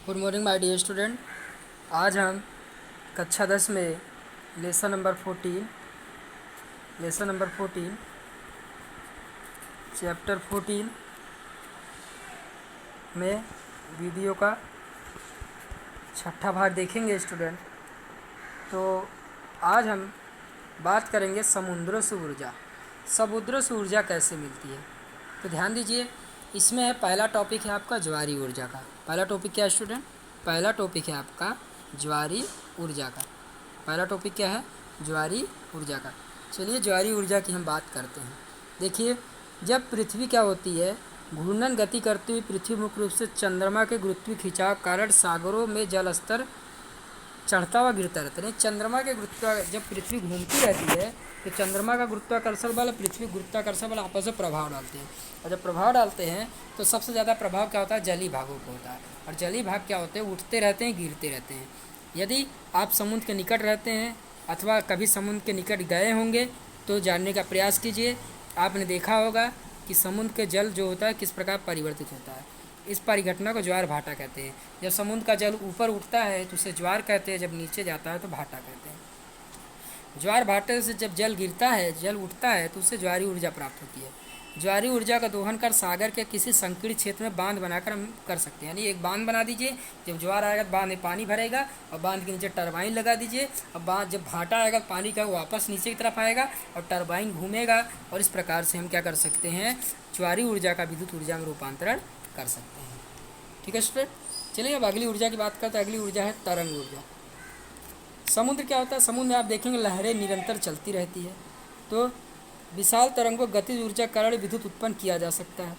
Good morning my dear student. आज हम कक्षा 10 में लेसन नंबर 14 चैप्टर 14 में वीडियो का छठा भाग देखेंगे स्टूडेंट। तो आज हम बात करेंगे समुद्रों से ऊर्जा। समुद्रों से ऊर्जा कैसे मिलती है, तो ध्यान दीजिए। इसमें है पहला टॉपिक है आपका ज्वारी ऊर्जा का। पहला टॉपिक क्या है स्टूडेंट? पहला टॉपिक है आपका ज्वारी ऊर्जा का। पहला टॉपिक क्या है? ज्वारी ऊर्जा का। चलिए ज्वारी ऊर्जा की हम बात करते हैं। देखिए, जब पृथ्वी क्या होती है, घूर्णन गति करती हुई पृथ्वी मुख्य रूप से चंद्रमा के गुरुत्वीय खिंचाव कारण सागरों में जल स्तर चढ़ता हुआ गिरता रहता है। चंद्रमा के जब पृथ्वी घूमती रहती है तो चंद्रमा का गुरुत्वाकर्षण बल और पृथ्वी गुरुत्वाकर्षण बल आपस में प्रभाव डालते हैं, और जब प्रभाव डालते हैं तो सबसे ज़्यादा प्रभाव क्या होता है? जलीय भागों को होता है। और जलीय भाग क्या होते हैं? उठते रहते हैं, गिरते रहते हैं। यदि आप समुद्र के निकट रहते हैं अथवा कभी समुद्र के निकट गए होंगे तो जानने का प्रयास कीजिए। आपने देखा होगा कि समुद्र के जल जो होता है किस प्रकार परिवर्तित होता है। इस परिघटना को ज्वार भाटा कहते हैं। जब समुद्र का जल ऊपर उठता है तो उसे ज्वार कहते हैं, जब नीचे जाता है तो भाटा कहते हैं। ज्वार भाटे से जब जल गिरता है, जल उठता है, तो उससे ज्वारी ऊर्जा प्राप्त होती है। ज्वारी ऊर्जा का दोहन कर सागर के किसी संकीर्ण क्षेत्र में बांध बनाकर हम कर सकते हैं। यानी एक बांध बना दीजिए, जब ज्वार आएगा तो बांध में पानी भरेगा और बांध के नीचे टरबाइन लगा दीजिए। अब बांध जब भाटा आएगा तो पानी का वापस नीचे की तरफ आएगा और टरबाइन घूमेगा, और इस प्रकार से हम क्या कर सकते हैं? ज्वारी ऊर्जा का विद्युत ऊर्जा में रूपांतरण कर सकते हैं। ठीक है स्टूडेंट, चलिए अब अगली ऊर्जा की बात करते हैं। अगली ऊर्जा है तरंग ऊर्जा। समुद्र क्या होता है? समुद्र में आप देखेंगे लहरें निरंतर चलती रहती है, तो विशाल तरंगों गतिज ऊर्जा कारण विद्युत उत्पन्न किया जा सकता है।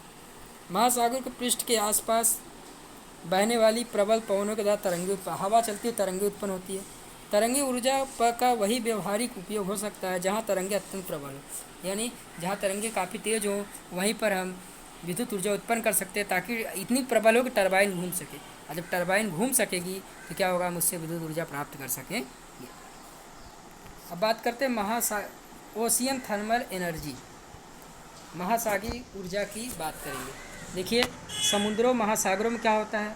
महासागर के पृष्ठ के आसपास बहने वाली प्रबल पवनों के द्वारा तरंगे हवा चलती है, तरंगे उत्पन्न होती है। तरंगी ऊर्जा का वही व्यवहारिक उपयोग हो सकता है जहाँ तरंगे अत्यंत प्रबल हो, यानी जहाँ तरंगे काफ़ी तेज हो वहीं पर हम विद्युत ऊर्जा उत्पन्न कर सकते हैं, ताकि इतनी प्रबल हो कि टरबाइन घूम सके। और जब टरबाइन घूम सकेगी तो क्या होगा? हम उससे विद्युत ऊर्जा प्राप्त कर सकें। अब बात करते हैं ओशियन थर्मल एनर्जी, महासागरीय ऊर्जा की बात करेंगे। देखिए, समुद्रों महासागरों में क्या होता है?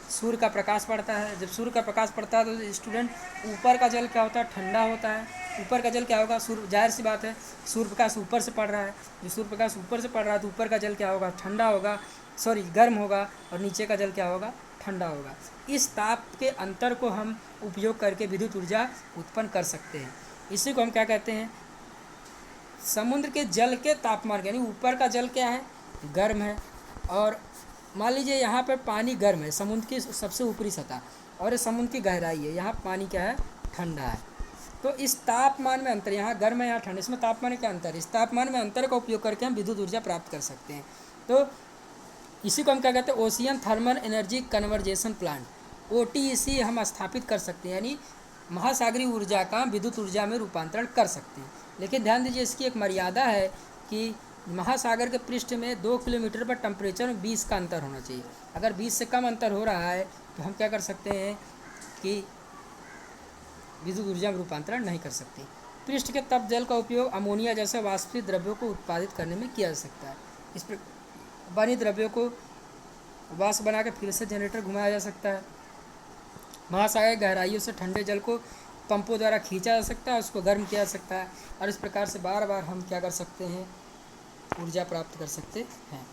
सूर्य का प्रकाश पड़ता है। जब सूर्य का प्रकाश पड़ता है तो स्टूडेंट ऊपर का जल क्या होता है? ठंडा होता है। ऊपर का जल क्या होगा? सूर्य, जाहिर सी बात है, सूर्य प्रकाश ऊपर से पड़ रहा है। जो सूर्य प्रकाश ऊपर से पड़ रहा है तो ऊपर का जल क्या होगा? ठंडा होगा, गर्म होगा, और नीचे का जल क्या होगा? ठंडा होगा। इस ताप के अंतर को हम उपयोग करके विद्युत ऊर्जा उत्पन्न कर सकते हैं। इसी को हम क्या कहते हैं? समुद्र के जल के तापमान, यानी ऊपर का जल क्या है? गर्म है, और मान लीजिए यहाँ पर पानी गर्म है, समुद्र की सबसे ऊपरी सतह, और ये समुद्र की गहराई है, यहाँ पानी क्या है? ठंडा है। तो इस तापमान में अंतर, यहाँ गर्म है यहाँ ठंडा, इसमें तापमान में क्या अंतर है? इस तापमान में अंतर का उपयोग करके हम विद्युत ऊर्जा प्राप्त कर सकते हैं। तो इसी को हम क्या कहते हैं? Ocean thermal energy conversation plant, OTEC हम स्थापित कर सकते हैं, यानी महासागरीय ऊर्जा का विद्युत ऊर्जा में रूपांतरण कर सकते हैं। लेकिन ध्यान दीजिए, इसकी एक मर्यादा है कि महासागर के पृष्ठ में 2 किलोमीटर पर टेम्परेचर में 20 का अंतर होना चाहिए। अगर 20 से कम अंतर हो रहा है तो हम क्या कर सकते हैं कि विद्युत ऊर्जा में रूपांतरण नहीं कर सकते। पृष्ठ के तप जल का उपयोग अमोनिया जैसे वाष्पित द्रव्यों को उत्पादित करने में किया जा सकता है। इस पर बनी द्रव्यों को वाष्प बना के फिर से जनरेटर घुमाया जा सकता है। महासागर गहराइयों से ठंडे जल को पंपों द्वारा खींचा जा सकता है, उसको गर्म किया जा सकता है, और इस प्रकार से बार बार हम क्या कर सकते हैं? ऊर्जा प्राप्त कर सकते हैं।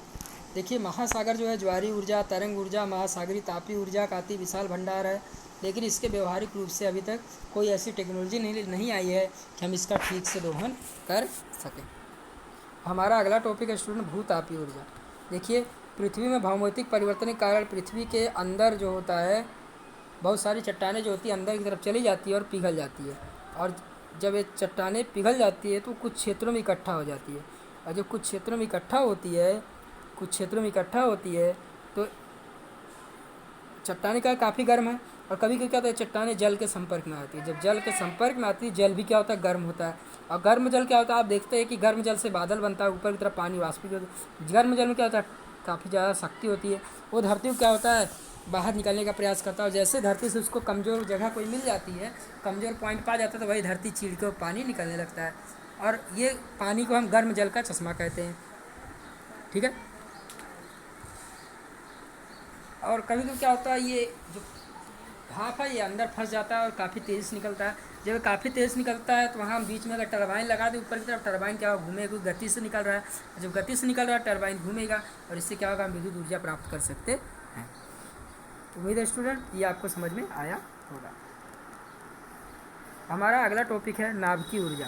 देखिए, महासागर जो है ज्वारी ऊर्जा, तरंग ऊर्जा, महासागरीय तापीय ऊर्जा का अति विशाल भंडार है, लेकिन इसके व्यवहारिक रूप से अभी तक कोई ऐसी टेक्नोलॉजी नहीं आई है कि हम इसका ठीक से दोहन कर सकें। हमारा अगला टॉपिक है स्टूडेंट भूतापीय ऊर्जा। देखिए, पृथ्वी में भौगोलिक परिवर्तन के कारण पृथ्वी के अंदर जो होता है, बहुत सारी चट्टानें जो होती है अंदर की तरफ चली जाती है और पिघल जाती है, और जब ये चट्टानें पिघल जाती है तो कुछ क्षेत्रों में इकट्ठा हो जाती है, और जब कुछ क्षेत्रों में इकट्ठा होती है तो चट्टानें का काफ़ी गर्म है, और कभी कभी क्या होता है? चट्टानें जल के संपर्क में आती है। जब जल के संपर्क में आती है, जल भी क्या होता है? गर्म होता है, और गर्म जल क्या होता है? आप देखते हैं कि गर्म जल से बादल बनता है, ऊपर की तरफ पानी वाष्पित होता है। गर्म जल में क्या होता है? काफ़ी ज़्यादा शक्ति होती है, वो धरती को क्या होता है? बाहर निकलने का प्रयास करता है, और जैसे धरती से उसको कमज़ोर जगह कोई मिल जाती है, कमज़ोर पॉइंट पा जाता है, तो वही धरती चीर के पानी निकलने लगता है, और ये पानी को हम गर्म जल का चश्मा कहते हैं। ठीक है, और कभी कभी क्या होता है, ये जो भाप है ये अंदर फंस जाता है और काफ़ी तेज़ से निकलता है। जब ये काफ़ी तेज़ निकलता है तो वहाँ हम बीच में अगर टरबाइन लगा दें ऊपर की तरफ, टरबाइन क्या होगा, घूमेगा, गति से निकल रहा है। जब गति से निकल रहा है टरबाइन घूमेगा और इससे क्या होगा, हम विद्युत ऊर्जा प्राप्त कर सकते हैं। उम्मीद है स्टूडेंट ये आपको समझ में आया होगा। हमारा अगला टॉपिक है नाभिकीय ऊर्जा।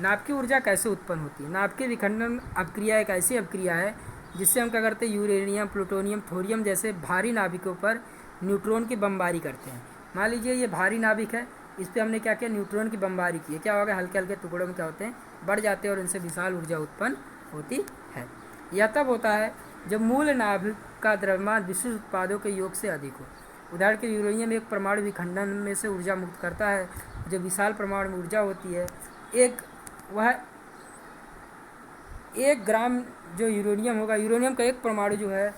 नाभिकीय ऊर्जा कैसे उत्पन्न होती है। नाभिकीय विखंडन अभिक्रिया एक ऐसी अभिक्रिया है जिससे हम क्या करते हैं, यूरेनियम, प्लूटोनियम, थोरियम जैसे भारी नाभिकों पर न्यूट्रॉन की बमबारी करते हैं। मान लीजिए ये भारी नाभिक है, इस पर हमने क्या किया, न्यूट्रॉन की बमबारी की है। क्या होगा, हल्के हल्के टुकड़ों में क्या होते हैं, बढ़ जाते हैं और इनसे विशाल ऊर्जा उत्पन्न होती है। यह तब होता है जब मूल नाभिक का द्रव्यमान विशिष्ट उत्पादों के योग से अधिक हो। उदाहरण के यूरेनियम एक परमाणु विखंडन में से ऊर्जा मुक्त करता है। जो विशाल परमाणु में ऊर्जा होती है, वह 1 ग्राम जो यूरेनियम होगा, यूरेनियम का एक परमाणु जो है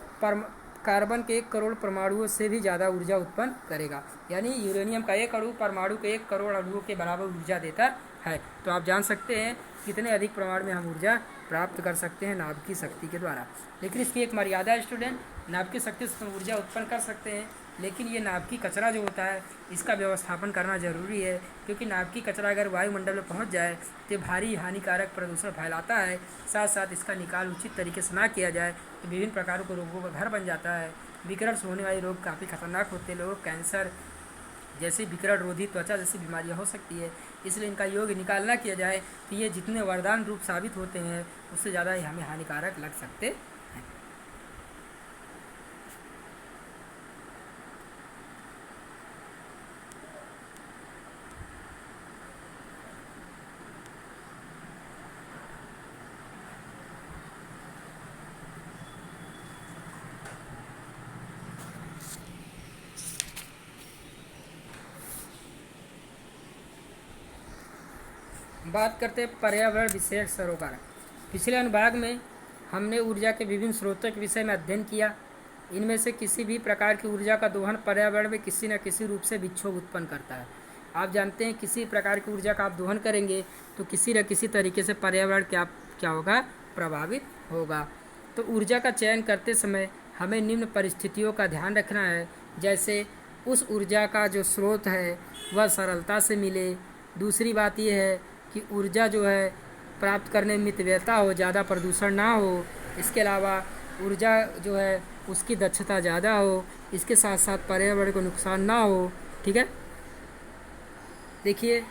कार्बन के 1 करोड़ परमाणुओं से भी ज़्यादा ऊर्जा उत्पन्न करेगा। यानी यूरेनियम का एक अणु परमाणु के 1 करोड़ अणुओं के बराबर ऊर्जा देता है। तो आप जान सकते हैं कितने अधिक प्रमाण में हम ऊर्जा प्राप्त कर सकते हैं नाभिकीय शक्ति के द्वारा। लेकिन इसकी एक मर्यादा है स्टूडेंट, नाभिकीय शक्ति से हम ऊर्जा उत्पन्न कर सकते हैं, लेकिन ये नाभिकीय कचरा जो होता है इसका व्यवस्थापन करना ज़रूरी है, क्योंकि नाभिकीय कचरा अगर वायुमंडल में पहुंच जाए तो भारी हानिकारक प्रदूषण फैलाता है। साथ साथ इसका निकाल उचित तरीके से ना किया जाए तो विभिन्न प्रकारों के रोगों का घर बन जाता है। विकिरण से होने वाले रोग काफ़ी खतरनाक होते हैं। लोगों को कैंसर जैसी विकिरण रोधी त्वचा जैसी बीमारियां हो सकती है। इसलिए इनका योग्य निकाल ना किया जाए तो ये जितने वरदान रूप साबित होते हैं उससे ज़्यादा ही हमें हानिकारक लग सकते हैं। बात करते हैं पर्यावरण विषयक सरोकार। पिछले अनुभाग में हमने ऊर्जा के विभिन्न स्रोतों के विषय में अध्ययन किया। इनमें से किसी भी प्रकार की ऊर्जा का दोहन पर्यावरण में किसी न किसी रूप से विक्षोभ उत्पन्न करता है। आप जानते हैं किसी प्रकार की ऊर्जा का आप दोहन करेंगे तो किसी न किसी तरीके से पर्यावरण क्या होगा, प्रभावित होगा। तो ऊर्जा का चयन करते समय हमें निम्न परिस्थितियों का ध्यान रखना है, जैसे उस ऊर्जा का जो स्रोत है वह सरलता से मिले। दूसरी बात यह है कि ऊर्जा जो है प्राप्त करने में मितव्ययता हो, ज़्यादा प्रदूषण ना हो। इसके अलावा ऊर्जा जो है उसकी दक्षता ज़्यादा हो। इसके साथ साथ पर्यावरण को नुकसान ना हो। ठीक है, देखिए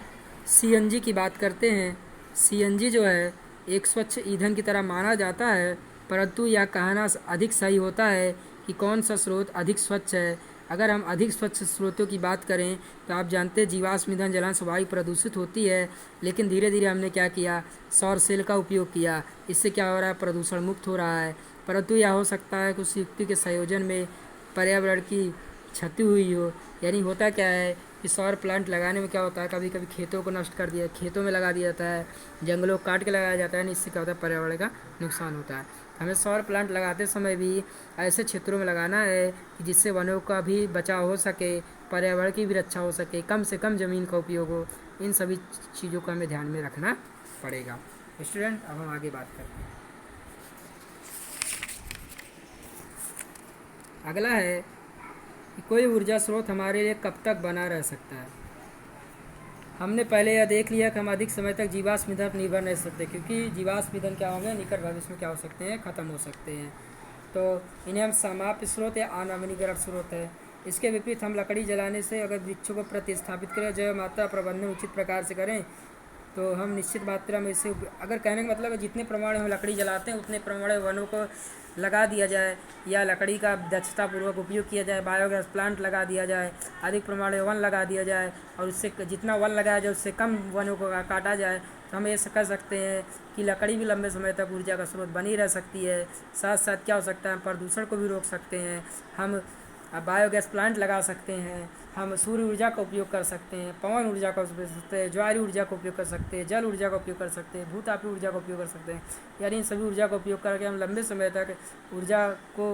सीएनजी की बात करते हैं। सीएनजी जो है एक स्वच्छ ईंधन की तरह माना जाता है, परंतु यह कहना अधिक सही होता है कि कौन सा स्रोत अधिक स्वच्छ है। अगर हम अधिक स्वच्छ स्रोतों की बात करें तो आप जानते हैं जीवाश्म ईंधन जलाने से वायु प्रदूषित होती है, लेकिन धीरे धीरे हमने क्या किया, सौर सेल का उपयोग किया। इससे क्या हो रहा है, प्रदूषण मुक्त हो रहा है। परंतु यह हो सकता है कुछ युक्ति के संयोजन में पर्यावरण की क्षति हुई हो। यानी होता क्या है कि सौर प्लांट लगाने में क्या होता है, कभी कभी खेतों को नष्ट कर दिया, खेतों में लगा दिया जाता है, जंगलों को काट के लगाया जाता है। इससे क्या होता है, पर्यावरण का नुकसान होता है। हमें सौर प्लांट लगाते समय भी ऐसे क्षेत्रों में लगाना है कि जिससे वनों का भी बचाव हो सके, पर्यावरण की भी रक्षा हो सके, कम से कम ज़मीन का उपयोग हो। इन सभी चीज़ों को हमें ध्यान में रखना पड़ेगा। स्टूडेंट अब हम आगे बात करते हैं। अगला है कि कोई ऊर्जा स्रोत हमारे लिए कब तक बना रह सकता है। हमने पहले यह देख लिया कि हम अधिक समय तक जीवाश्म ईंधन पर निर्भर नहीं सकते, क्योंकि जीवाश्म ईंधन क्या होंगे, निकट भविष्य में क्या हो सकते हैं, ख़त्म हो सकते हैं। तो इन्हें हम समाप्य स्रोत या अनवनीकरण स्रोत है। इसके विपरीत हम लकड़ी जलाने से अगर वृक्षों को प्रतिस्थापित करें, जैव मात्रा प्रबंधन उचित प्रकार से करें तो हम निश्चित मात्रा में इससे, अगर कहने का मतलब है जितने प्रमाण में हम लकड़ी जलाते हैं उतने प्रमाण वनों को लगा दिया जाए, या लकड़ी का दक्षतापूर्वक उपयोग किया जाए, बायोगैस प्लांट लगा दिया जाए, अधिक प्रमाण में वन लगा दिया जाए, और उससे जितना वन लगाया जाए उससे कम वनों को काटा जाए, तो हम ये कर सकते हैं कि लकड़ी भी लंबे समय तक ऊर्जा का स्रोत बनी रह सकती है। साथ साथ क्या हो सकता है, प्रदूषण को भी रोक सकते हैं। हम बायोगैस प्लांट लगा सकते हैं, हम सूर्य ऊर्जा का उपयोग कर सकते हैं, पवन ऊर्जा का उपयोग कर सकते हैं, ज्वारी ऊर्जा का उपयोग कर सकते हैं, जल ऊर्जा का उपयोग कर सकते हैं, भूतापीय ऊर्जा का उपयोग कर सकते हैं। यानी इन सभी ऊर्जा का उपयोग करके हम लंबे समय तक ऊर्जा को,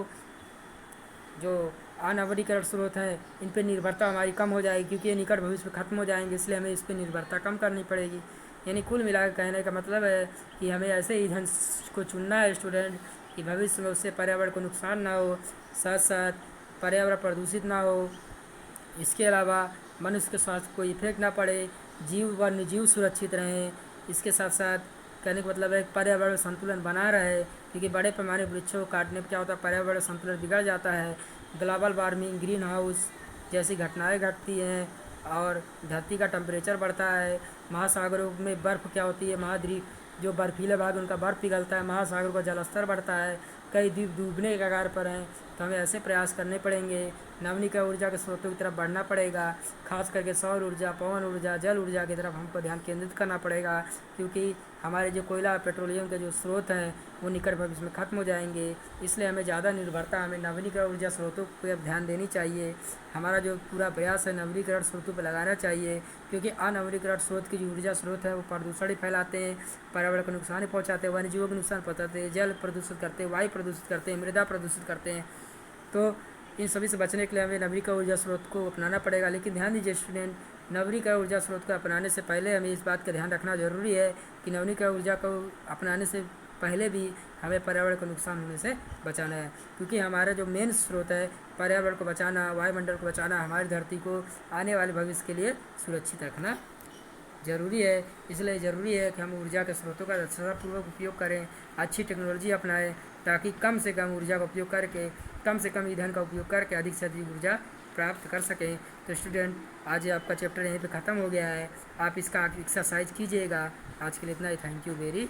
जो अनवनीकरण स्रोत है, इन पर निर्भरता हमारी कम हो जाएगी, क्योंकि ये निकट भविष्य में ख़त्म हो जाएंगे। इसलिए हमें इस पर निर्भरता कम करनी पड़ेगी। यानी कुल मिलाकर कहने का मतलब है कि हमें ऐसे ईंधन को चुनना है स्टूडेंट कि भविष्य में उससे पर्यावरण को नुकसान ना हो, साथ साथ पर्यावरण प्रदूषित ना हो, इसके अलावा मनुष्य के स्वास्थ्य को कोई इफेक्ट ना पड़े, जीव व निर्जीव सुरक्षित रहें। इसके साथ साथ कहने का मतलब है पर्यावरण संतुलन बना रहे, क्योंकि बड़े पैमाने वृक्षों को काटने पर क्या होता है, पर्यावरण संतुलन बिगड़ जाता है। ग्लोबल वार्मिंग, ग्रीन हाउस जैसी घटनाएं घटती हैं और धरती का टेम्परेचर बढ़ता है। महासागरों में बर्फ़ क्या होती है, महाद्वीप जो बर्फीले भाग उनका बर्फ़ पिघलता है, महासागरों का जलस्तर बढ़ता है, कई द्वीप डूबने के कगार पर हैं। तो हमें ऐसे प्रयास करने पड़ेंगे, नवीनीकरण ऊर्जा के स्रोतों की तरफ बढ़ना पड़ेगा, खास करके सौर ऊर्जा, पवन ऊर्जा, जल ऊर्जा की तरफ हमको ध्यान केंद्रित करना पड़ेगा, क्योंकि हमारे जो कोयला पेट्रोलियम के जो स्रोत हैं वो निकट भविष्य में ख़त्म हो जाएंगे। इसलिए हमें ज़्यादा निर्भरता हमें नवीनीकरण ऊर्जा स्रोतों पर ध्यान देनी चाहिए। हमारा जो पूरा प्रयास है नवीनीकरण स्रोतों पर लगाना चाहिए, क्योंकि अनवीनीकरण स्रोत की जो ऊर्जा स्रोत है वो प्रदूषण ही फैलाते हैं, पर्यावरण को नुकसान ही पहुँचाते हैं, वन्य जीवों को नुकसान पहुँचाते हैं, जल प्रदूषित करते हैं, वायु प्रदूषित करते हैं, मृदा प्रदूषित करते हैं। तो इन सभी से बचने के लिए हमें नवीनीकरण ऊर्जा स्रोत को अपनाना पड़ेगा। लेकिन ध्यान दीजिए स्टूडेंट, नवीनीकरण ऊर्जा स्रोत को अपनाने से पहले हमें इस बात का ध्यान रखना जरूरी है कि नवीनीकरण ऊर्जा को अपनाने से पहले भी हमें पर्यावरण को नुकसान होने से बचाना है, क्योंकि हमारा जो मेन स्रोत है पर्यावरण को बचाना, वायुमंडल को बचाना, हमारी धरती को आने वाले भविष्य के लिए सुरक्षित रखना ज़रूरी है। इसलिए ज़रूरी है कि हम ऊर्जा के स्रोतों का सफलतापूर्वक उपयोग करें, अच्छी टेक्नोलॉजी अपनाएं, ताकि कम से कम ऊर्जा का उपयोग करके, कम से कम ईंधन का उपयोग करके अधिक से अधिक ऊर्जा प्राप्त कर सकें। तो स्टूडेंट, आज आपका चैप्टर यहीं पे ख़त्म हो गया है, आप इसका एक्सरसाइज कीजिएगा। आज के लिए इतना ही। Thank you very